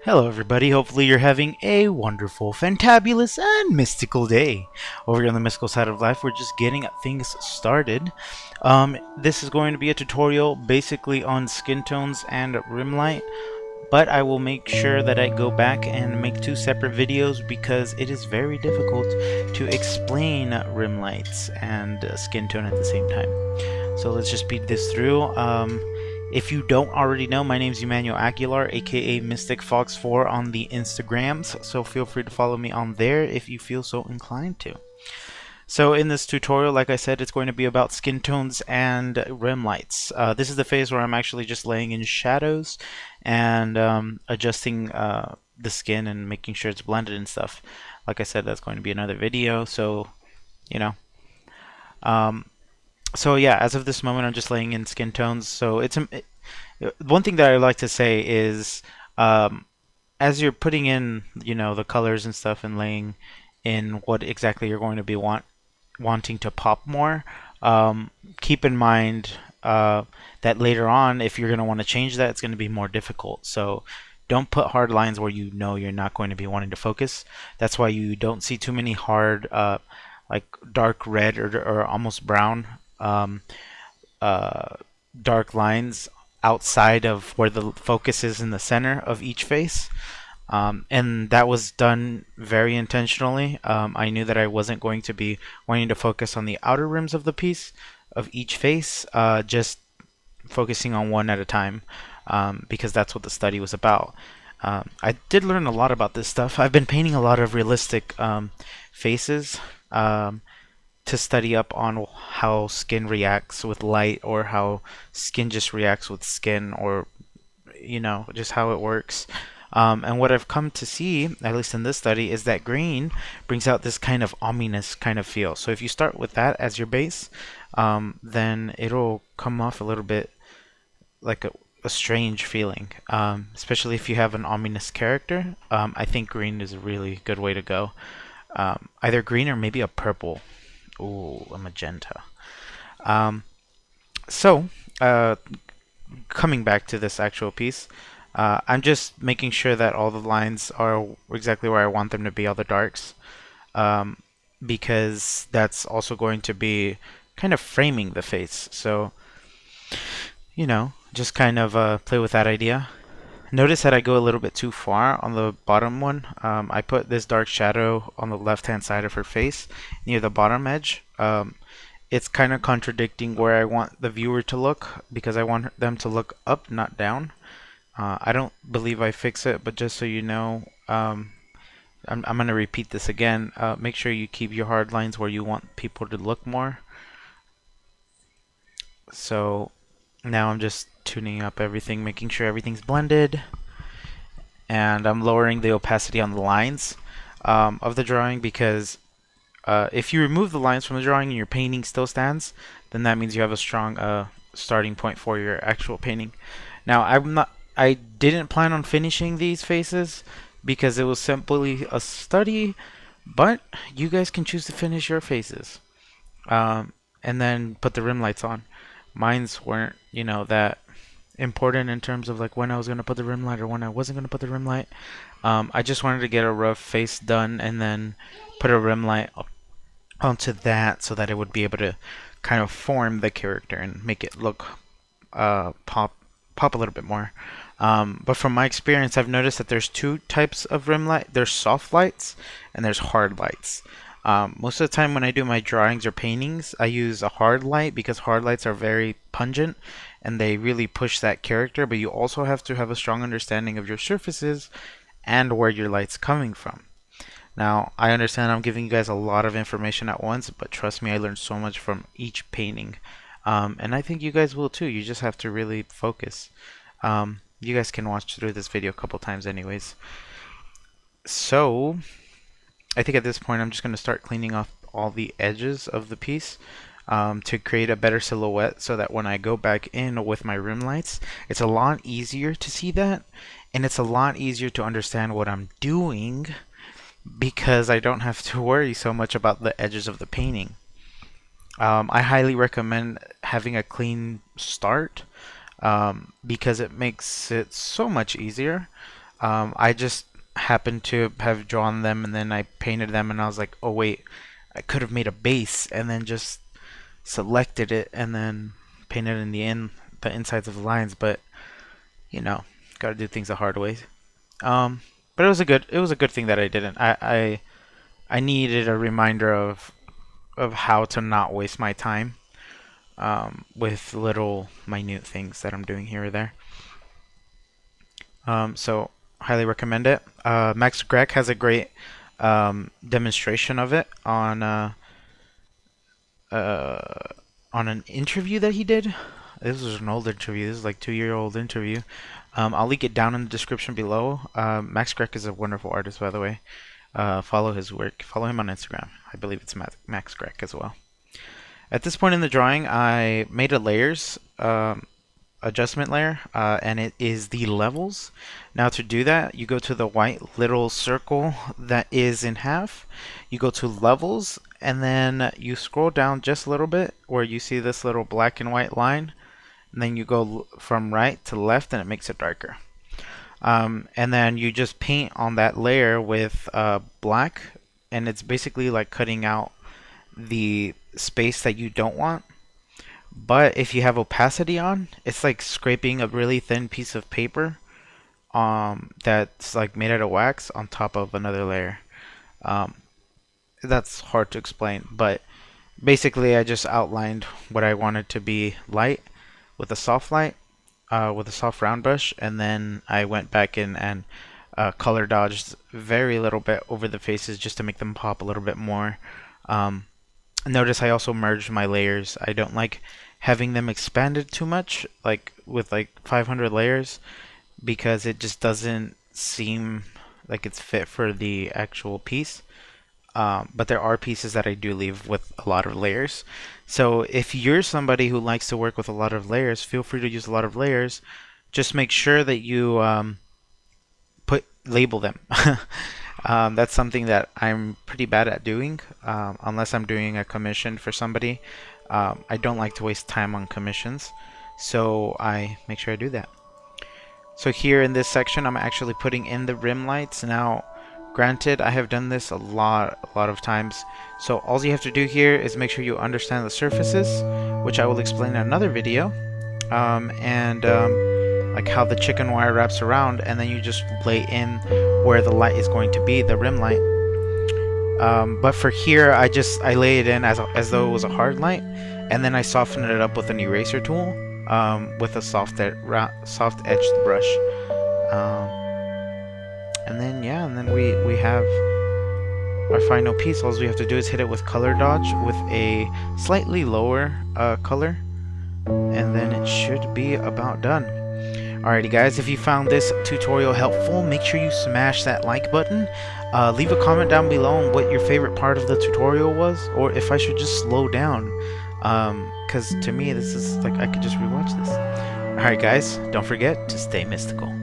Hello, everybody. Hopefully, you're having a wonderful, fantabulous, and mystical day. Over here on the mystical side of life, we're just getting things started. This is going to be a tutorial basically on skin tones and rim light, but I will make sure that I go back and make two separate videos because it is very difficult to explain rim lights and skin tone at the same time. So let's just speed this through. If you don't already know, my name is Emmanuel Aguilar, aka Mystic Fox 4 on the Instagrams, so feel free to follow me on there if you feel so inclined to. So in this tutorial, like I said, it's going to be about skin tones and rim lights. This is the phase where I'm actually just laying in shadows and adjusting the skin and making sure it's blended and stuff. Like I said, that's going to be another video, so, you know. So yeah, as of this moment, I'm just laying in skin tones. So one thing that I like to say is, as you're putting in, the colors and stuff and laying in what exactly you're going to be wanting to pop more, keep in mind that later on, if you're going to want to change that, it's going to be more difficult. So don't put hard lines where you know you're not going to be wanting to focus. That's why you don't see too many hard, like dark red or almost brown um, dark lines outside of where the focus is in the center of each face. And that was done very intentionally. I knew that I wasn't going to be wanting to focus on the outer rims of the piece of each face, just focusing on one at a time, because that's what the study was about. I did learn a lot about this stuff. I've been painting a lot of realistic faces to study up on how skin reacts with light, or how skin just reacts with skin, or just how it works. And what I've come to see, at least in this study, is that green brings out this kind of ominous kind of feel. So if you start with that as your base, then it'll come off a little bit like a strange feeling, especially if you have an ominous character. I think green is a really good way to go. Either green or maybe a purple. Ooh, a magenta. Um, so, coming back to this actual piece, I'm just making sure that all the lines are exactly where I want them to be, all the darks, because that's also going to be kind of framing the face. So, just kind of play with that idea. Notice that I go a little bit too far on the bottom one. I put this dark shadow on the left-hand side of her face near the bottom edge. It's kind of contradicting where I want the viewer to look, because I want them to look up, not down. I don't believe I fix it, but just so you know, I'm going to repeat this again. Make sure you keep your hard lines where you want people to look more. So now I'm just tuning up everything, making sure everything's blended, and I'm lowering the opacity on the lines of the drawing, because if you remove the lines from the drawing and your painting still stands, then that means you have a strong starting point for your actual painting. Now, I didn't plan on finishing these faces because it was simply a study, but you guys can choose to finish your faces, and then put the rim lights on. Mine's weren't, that important in terms of like when I was going to put the rim light or when I wasn't going to put the rim light. I just wanted to get a rough face done and then put a rim light onto that so that it would be able to kind of form the character and make it look pop a little bit more. But from my experience, I've noticed that there's two types of rim light. There's soft lights and there's hard lights. Most of the time when I do my drawings or paintings, I use a hard light because hard lights are very pungent and they really push that character, but you also have to have a strong understanding of your surfaces and where your light's coming from. Now, I understand I'm giving you guys a lot of information at once, but trust me, I learned so much from each painting. And I think you guys will too. You just have to really focus. You guys can watch through this video a couple times anyways. So, I think at this point I'm just going to start cleaning off all the edges of the piece to create a better silhouette, so that when I go back in with my rim lights, it's a lot easier to see that, and it's a lot easier to understand what I'm doing, because I don't have to worry so much about the edges of the painting. I highly recommend having a clean start, because it makes it so much easier. I just happened to have drawn them and then I painted them and I was like, oh wait, I could have made a base and then just selected it and then painted in the insides of the lines, but you know, gotta do things the hard way. But it was a good thing that I didn't. I needed a reminder of how to not waste my time with little minute things that I'm doing here or there. So highly recommend it. Max Grech has a great demonstration of it on an interview that he did. This was an old interview. This is like 2-year-old interview. I'll link it down in the description below. Max Grech is a wonderful artist, by the way. Follow his work. Follow him on Instagram. I believe it's Max Grech as well. At this point in the drawing, I made a layers adjustment layer, and it is the levels. Now to do that, you go to the white little circle that is in half. You go to levels, and then you scroll down just a little bit where you see this little black and white line. And then you go from right to left, and it makes it darker. And then you just paint on that layer with black, and it's basically like cutting out the space that you don't want. But if you have opacity on, it's like scraping a really thin piece of paper that's like made out of wax on top of another layer. That's hard to explain, but basically I just outlined what I wanted to be light with a soft light, with a soft round brush, and then I went back in and color dodged very little bit over the faces just to make them pop a little bit more. Notice I also merged my layers. I don't like having them expanded too much, like with like 500 layers, because it just doesn't seem like it's fit for the actual piece. But there are pieces that I do leave with a lot of layers. So if you're somebody who likes to work with a lot of layers, feel free to use a lot of layers. Just make sure that you label them. That's something that I'm pretty bad at doing, unless I'm doing a commission for somebody. I don't like to waste time on commissions, so I make sure I do that. So here in this section, I'm actually putting in the rim lights. Now, granted, I have done this a lot of times, so all you have to do here is make sure you understand the surfaces, which I will explain in another video, like how the chicken wire wraps around, and then you just lay in where the light is going to be, the rim light. But for here, I lay it in as though it was a hard light, and then I soften it up with an eraser tool, with a soft edged brush. And then we have our final piece. All we have to do is hit it with color dodge with a slightly lower color, and then it should be about done. Alrighty guys, if you found this tutorial helpful, make sure you smash that like button. Leave a comment down below on what your favorite part of the tutorial was, or if I should just slow down, because to me this is like I could just rewatch this. Alright guys, don't forget to stay mystical.